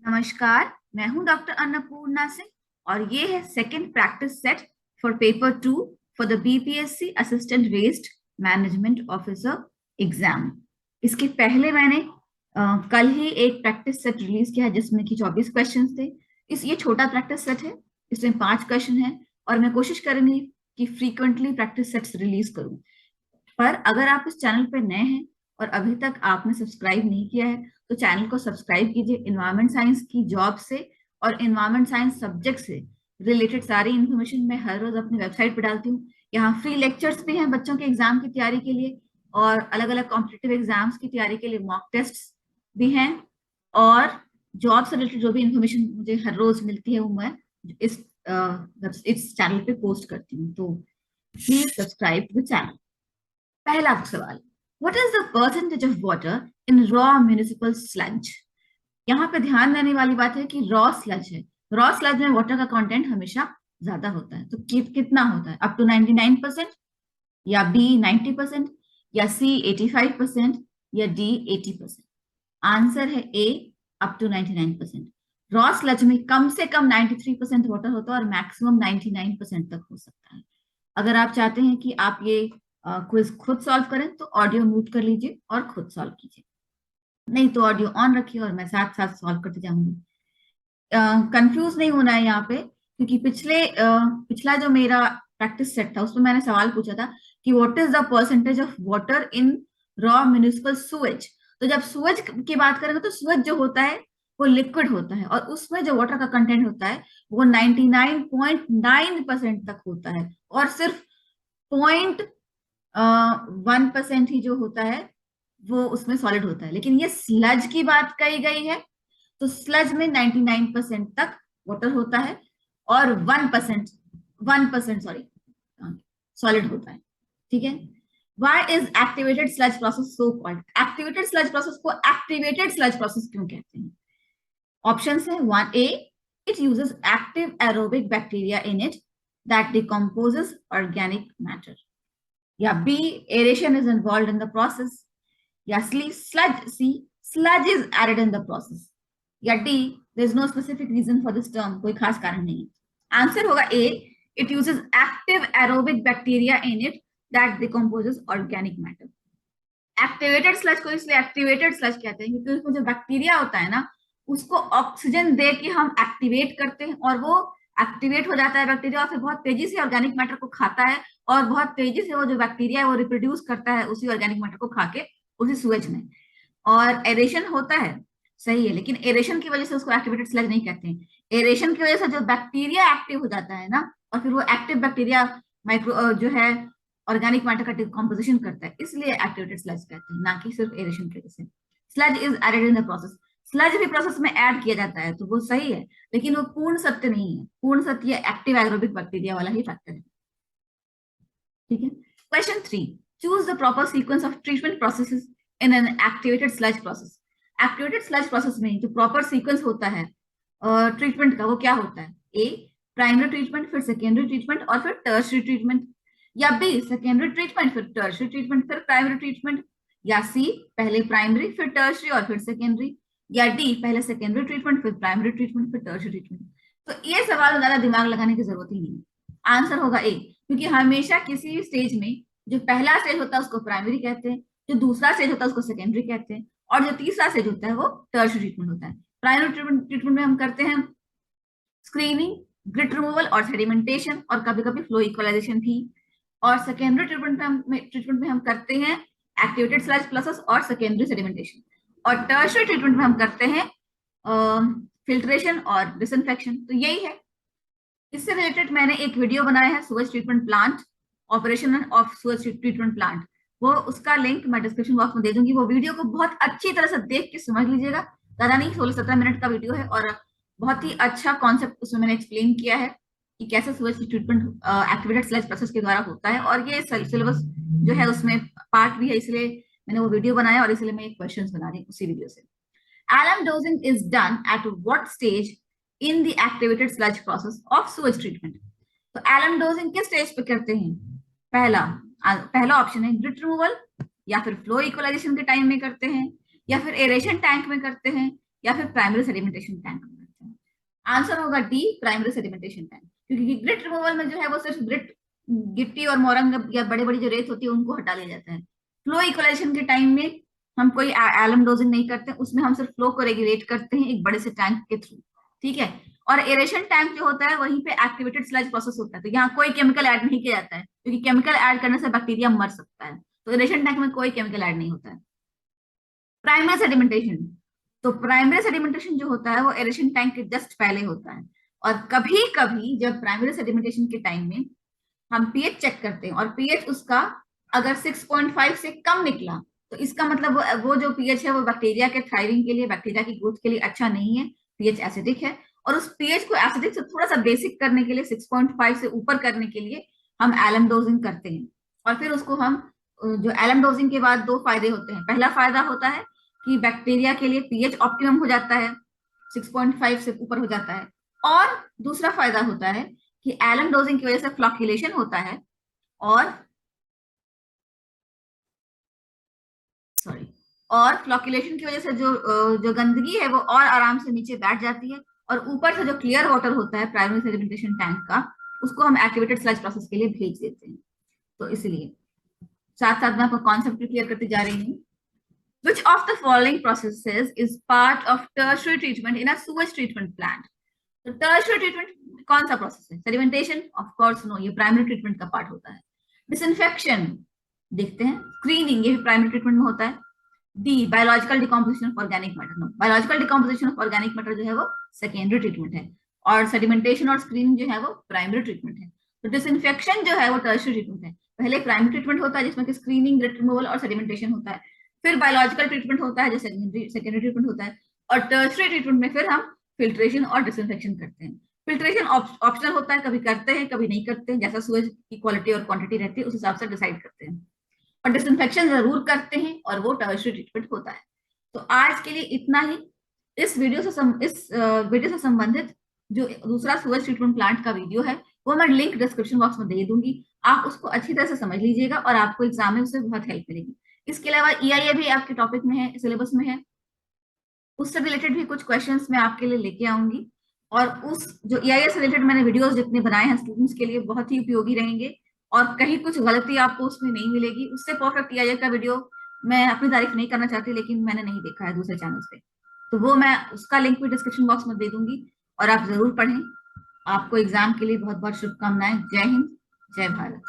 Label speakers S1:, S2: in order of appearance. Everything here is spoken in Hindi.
S1: नमस्कार। मैं हूं डॉक्टर अन्नपूर्णा सिंह और ये है second practice set for paper 2 for the BPSC assistant waste management officer exam. इसके पहले मैंने कल ही एक प्रैक्टिस सेट रिलीज किया है जिसमें कि 24 क्वेश्चंस थे। ये छोटा प्रैक्टिस सेट है, इसमें 5 क्वेश्चन है और मैं कोशिश करूंगी कि फ्रीक्वेंटली प्रैक्टिस सेट्स रिलीज करूं। पर अगर आप इस चैनल पर नए हैं और अभी तक आपने सब्सक्राइब नहीं किया है तो चैनल को सब्सक्राइब कीजिए। इन्वायरमेंट साइंस की जॉब से और इन्वायरमेंट साइंस सब्जेक्ट से रिलेटेड सारी इन्फॉर्मेशन मैं हर रोज अपनी वेबसाइट पर डालती हूँ। यहाँ फ्री लेक्चर्स भी हैं बच्चों के एग्जाम की तैयारी के लिए और अलग अलग कॉम्पिटेटिव एग्जाम्स की तैयारी के लिए मॉक टेस्ट भी हैं। और जॉब से रिलेटेड जो भी इंफॉर्मेशन मुझे हर रोज मिलती है वो मैं इस इस चैनल पे पोस्ट करती हूँ। तो प्लीज सब्सक्राइब द चैनल। पहला सवाल, what is the percentage of water in raw municipal sludge? यहाँ पे ध्यान देने वाली बात है कि रॉ स्लज है। रॉ स्लज में वाटर का कंटेंट हमेशा ज्यादा होता है, तो कितना होता है? अप टू 99%, या बी 90%, या सी 85%, या डी 80%? आंसर है ए, अप टू 99%। रॉ स्लज में कम से कम 93% वाटर होता है और मैक्सिमम 99% तक हो सकता है। अगर आप चाहते हैं कि आप ये क्विज खुद सॉल्व करें तो ऑडियो म्यूट कर लीजिए और खुद सॉल्व कीजिए, नहीं तो ऑडियो ऑन रखिए और मैं साथ साथ सॉल्व करते जाऊंगी। कंफ्यूज नहीं होना है यहाँ पे, क्योंकि पिछला जो मेरा प्रैक्टिस सेट था उसमें मैंने सवाल पूछा था कि what is the percentage of water in raw municipal Suez. तो जब सुएज की बात करेंगे तो सुएज जो होता है वो लिक्विड होता है और उसमें जो वाटर का कंटेंट होता है वो 99.9% तक होता है और सिर्फ 1% ही जो होता है वो उसमें सॉलिड होता है। लेकिन ये स्लज की बात कही गई है तो स्लज में 99% तक वाटर होता है और 1% सॉरी सॉलिड होता है। ठीक है। Why is activated sludge process so called? Activated sludge process को एक्टिवेटेड स्लज प्रोसेस क्यों कहते हैं? ऑप्शन है, 1A, it uses active aerobic bacteria in it that decomposes organic matter, या B, aeration is involve in the process, या sludge is added in the process, या D, there is no specific reason for this term, कोई खास कारण नहीं है। आंसर होगा A, it uses active aerobic bacteria in it that decomposes organic matter. Activated sludge को इसलिए एक्टिवेटेड स्लज कहते हैं क्योंकि उसमें जो बैक्टीरिया होता है ना उसको ऑक्सीजन दे के हम एक्टिवेट करते हैं और वो एक्टिवेट हो जाता है बैक्टीरिया और फिर बहुत तेजी से ऑर्गेनिक मैटर को खाता है और बहुत तेजी से वो जो बैक्टीरिया है वो रिप्रोड्यूस करता है उसी ऑर्गेनिक मैटर को खा के उसी सुएज में। और एरेशन होता है, सही है, लेकिन एरेशन की वजह से उसको एक्टिवेटेड स्लज नहीं कहते हैं। एरेशन की वजह से जो बैक्टीरिया एक्टिव हो जाता है ना और फिर वो एक्टिव बैक्टीरिया माइक्रो जो है ऑर्गेनिक मैटर का डिकम्पोजिशन करता है, इसलिए एक्टिवेटेड स्लज कहते हैं, ना कि सिर्फ एरेशन की वजह से। Sludge is added in the process, sludge भी प्रोसेस में ऐड किया जाता है तो वो सही है, लेकिन वो पूर्ण सत्य नहीं है। पूर्ण सत्य एक्टिव एरोबिक बैक्टीरिया वाला ही फैक्टर है। ठीक है। Question 3, choose the proper sequence of treatment processes in an activated sludge process. Activated sludge process में जो प्रॉपर सीक्वेंस होता है ट्रीटमेंट का वो क्या होता है? ए, प्राइमरी ट्रीटमेंट, फिर सेकेंडरी ट्रीटमेंट और फिर टर्शरी ट्रीटमेंट, या बी, सेकेंडरी ट्रीटमेंट फिर टर्शरी ट्रीटमेंट फिर प्राइमरी ट्रीटमेंट, या सी, पहले प्राइमरी फिर टर्शरी और फिर सेकेंडरी, या डी, पहले सेकेंडरी ट्रीटमेंट फिर प्राइमरी ट्रीटमेंट फिर टर्शरी ट्रीटमेंट। तो ये सवाल ज्यादा दिमाग लगाने की जरूरत ही नहीं है। आंसर होगा ए, क्योंकि हमेशा किसी भी स्टेज में जो पहला स्टेज होता है उसको प्राइमरी कहते हैं, जो दूसरा स्टेज होता है उसको सेकेंडरी कहते हैं और जो तीसरा स्टेज होता है वो टर्शरी ट्रीटमेंट होता है। प्राइमरी ट्रीटमेंट में हम करते हैं स्क्रीनिंग, ग्रिट रिमूवल और सेडिमेंटेशन और कभी कभी फ्लो इक्वलाइजेशन भी। और सेकेंडरी ट्रीटमेंट में हम करते हैं एक्टिवेटेड स्लज प्रोसेस और सेकेंडरी सेडिमेंटेशन। और टर्शरी ट्रीटमेंट में हम करते हैं फिल्ट्रेशन और डिसइंफेक्शन। तो यही है। इससे रिलेटेड मैंने एक वीडियो बनाया है, Suez treatment plant, operation of Suez treatment plant. वो उसका लिंक मैं डिस्क्रिप्शन बॉक्स में दे दूंगी। वो वीडियो को बहुत अच्छी तरह से देख के समझ लीजिएगा। ज्यादा नहीं, 16-17 मिनट का वीडियो है और बहुत ही अच्छा कॉन्सेप्ट उसमें मैंने एक्सप्लेन किया है कि कैसे Suez treatment activated sludge process के द्वारा होता है। और ये सिलेबस जो है उसमें पार्ट भी है, इसलिए मैंने वो वीडियो बनाया और इसलिए मैं एक क्वेश्चन बना रही हूँ उसी वीडियो से। Alum dosing is done at what stage in the activated sludge process of sewage treatment? तो एलम डोजिंग किस स्टेज पे करते हैं? पहला ऑप्शन है ग्रिट रिमूवल, या फिर फ्लो इक्वलाइजेशन के टाइम में करते हैं, या फिर एरेशन टैंक में करते हैं, या फिर प्राइमरी सेडिमेंटेशन टैंक में करते हैं? आंसर होगा डी, प्राइमरी सेडिमेंटेशन टैंक। क्योंकि ग्रिट रिमूवल में जो है वो सिर्फ ग्रिट, गिट्टी और मोरंग या बड़े बड़ी जो रेत होती है उनको हटा लिया जाता है। फ्लो इक्वलाइजेशन के टाइम में हम कोई एलम डोजिंग नहीं करते, उसमें हम सिर्फ फ्लो को रेगुलेट करते हैं एक बड़े से टैंक के थ्रू, ठीक है। और एरेशन टैंक जो होता है वहीं पे एक्टिवेटेड स्लज प्रोसेस होता है, तो यहाँ कोई केमिकल ऐड नहीं किया जाता है, क्योंकि केमिकल ऐड करने से बैक्टीरिया मर सकता है। तो एरेशन टैंक में कोई केमिकल ऐड नहीं होता है। प्राइमरी सेडिमेंटेशन, तो प्राइमरी सेडिमेंटेशन जो होता है वो एरेशन टैंक के जस्ट पहले होता है। और कभी कभी जब प्राइमरी सेडिमेंटेशन के टाइम में हम पीएच चेक करते हैं और पीएच उसका अगर 6.5 से कम निकला, तो इसका मतलब वो जो पीएच है वो बैक्टीरिया के थ्राइविंग के लिए, बैक्टीरिया की ग्रोथ के लिए अच्छा नहीं है, पीएच एसिडिक है। और उस पीएच को एसिडिक से थोड़ा सा बेसिक करने के लिए, 6.5 से ऊपर करने के लिए हम एलम डोजिंग करते हैं। और फिर उसको हम जो एलम डोजिंग के बाद दो फायदे होते हैं। पहला फायदा होता है कि बैक्टीरिया के लिए पीएच ऑप्टिमम हो जाता है, 6.5 से ऊपर हो जाता है। और दूसरा फायदा होता है कि एलम डोजिंग की वजह से फ्लॉक्यूलेशन होता है, और सॉरी, और फ्लॉक्यूलेशन की वजह से जो गंदगी है वो और आराम से नीचे बैठ जाती है। और ऊपर से जो क्लियर वाटर होता है प्राइमरी सेडिमेंटेशन टैंक का, उसको हम एक्टिवेटेड स्लज प्रोसेस के लिए भेज देते हैं। तो इसलिए साथ साथ मैं आपको कॉन्सेप्ट भी क्लियर करती जा रही हूँ। Which of the following processes is part of tertiary treatment in a sewage treatment plant? तो tertiary treatment कौन सा प्रोसेस है? सेडिमेंटेशन? ऑफ कोर्स नो, ये प्राइमरी ट्रीटमेंट का पार्ट होता है। डिसइंफेक्शन देखते हैं, स्क्रीनिंग ये भी प्राइमरी ट्रीटमेंट में होता है। D, biological decomposition of organic matter, no, biological decomposition of organic matter जो है वो सेकेंडरी ट्रीटमेंट है, और सेडिमेंटेशन और स्क्रीनिंग जो है वो प्राइमरी ट्रीटमेंट है। तो डिसइंफेक्शन जो है वो टर्शियरी ट्रीटमेंट है। पहले प्राइमरी ट्रीटमेंट होता है जिसमें कि स्क्रीनिंग, ग्रिट रिमूवल और सेडिमेंटेशन होता है। फिर बायोलॉजिकल ट्रीटमेंट होता है जो सेकेंडरी ट्रीटमेंट होता है। और टर्शियरी ट्रीटमेंट में फिर हम फिल्ट्रेशन और डिसइंफेक्शन करते हैं। फिल्ट्रेशन ऑप्शनल होता है, कभी करते हैं कभी नहीं करते हैं, जैसा सूरज की क्वालिटी और क्वांटिटी रहती है उस हिसाब से डिसाइड करते हैं। और डिसइंफेक्शन जरूर करते हैं, और वो टर्शियरी ट्रीटमेंट होता है। तो आज के लिए इतना ही। इस वीडियो से संबंधित जो दूसरा सूरज ट्रीटमेंट प्लांट का वीडियो है वो मैं लिंक डिस्क्रिप्शन बॉक्स में दे दूंगी, आप उसको अच्छी तरह से समझ लीजिएगा और आपको एग्जाम में उससे बहुत हेल्प मिलेगी। इसके अलावा ईआईए भी आपके टॉपिक में है, सिलेबस में है, उससे रिलेटेड भी कुछ क्वेश्चंस मैं आपके लिए लेके आऊंगी। और उस जो ईआईए से रिलेटेड मैंने वीडियोस जितने बनाए हैं स्टूडेंट्स के लिए बहुत ही उपयोगी रहेंगे, और कहीं कुछ गलती आपको उसमें नहीं मिलेगी। उससे परफेक्ट ईआईए का वीडियो मैं अपनी तारीफ नहीं करना चाहती, लेकिन मैंने नहीं देखा है दूसरे चैनल्स पे, तो वो मैं उसका लिंक भी डिस्क्रिप्शन बॉक्स में दे दूंगी, और आप जरूर पढ़ें। आपको एग्जाम के लिए बहुत बहुत शुभकामनाएं। जय हिंद, जय भारत।